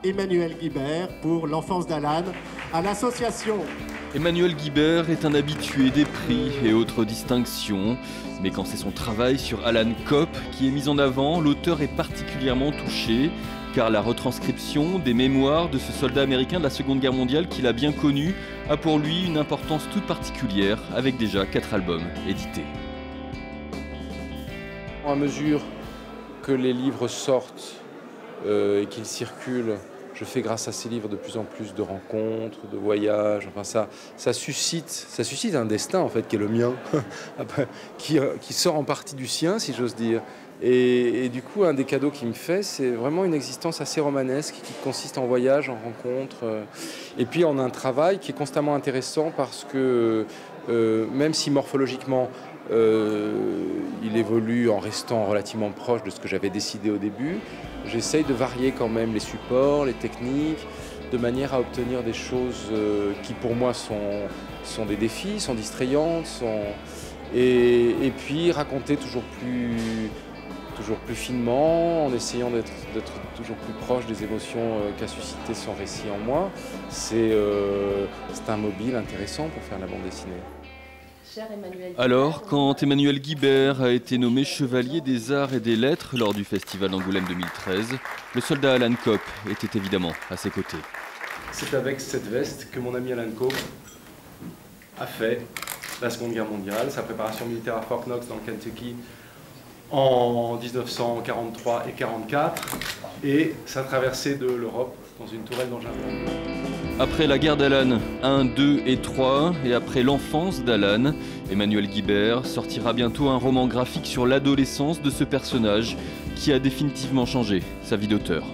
Emmanuel Guibert pour l'enfance d'Alan à l'association. Emmanuel Guibert est un habitué des prix et autres distinctions. Mais quand c'est son travail sur Alan Cope qui est mis en avant, l'auteur est particulièrement touché. Car la retranscription des mémoires de ce soldat américain de la Seconde Guerre mondiale qu'il a bien connu a pour lui une importance toute particulière, avec déjà 4 albums édités. À mesure que les livres sortent et qu'ils circulent, je fais grâce à ces livres de plus en plus de rencontres, de voyages. Enfin, ça suscite un destin en fait qui est le mien, qui sort en partie du sien, si j'ose dire. Et du coup, un des cadeaux qu'il me fait, c'est vraiment une existence assez romanesque qui consiste en voyage, en rencontres, et puis en un travail qui est constamment intéressant parce que même si morphologiquement il évolue en restant relativement proche de ce que j'avais décidé au début, j'essaye de varier quand même les supports, les techniques, de manière à obtenir des choses qui pour moi sont des défis, sont distrayantes, et puis raconter toujours plus finement, en essayant d'être toujours plus proche des émotions qu'a suscité son récit en moi. C'est un mobile intéressant pour faire la bande dessinée. Alors, quand Emmanuel Guibert a été nommé chevalier des arts et des lettres lors du festival d'Angoulême 2013, le soldat Alan Cope était évidemment à ses côtés. C'est avec cette veste que mon ami Alan Cope a fait la Seconde Guerre mondiale, sa préparation militaire à Fort Knox dans le Kentucky, en 1943 et 1944, et sa traversée de l'Europe dans une tourelle d'engin. Après la guerre d'Alan 1, 2 et 3, et après l'enfance d'Alan, Emmanuel Guibert sortira bientôt un roman graphique sur l'adolescence de ce personnage qui a définitivement changé sa vie d'auteur.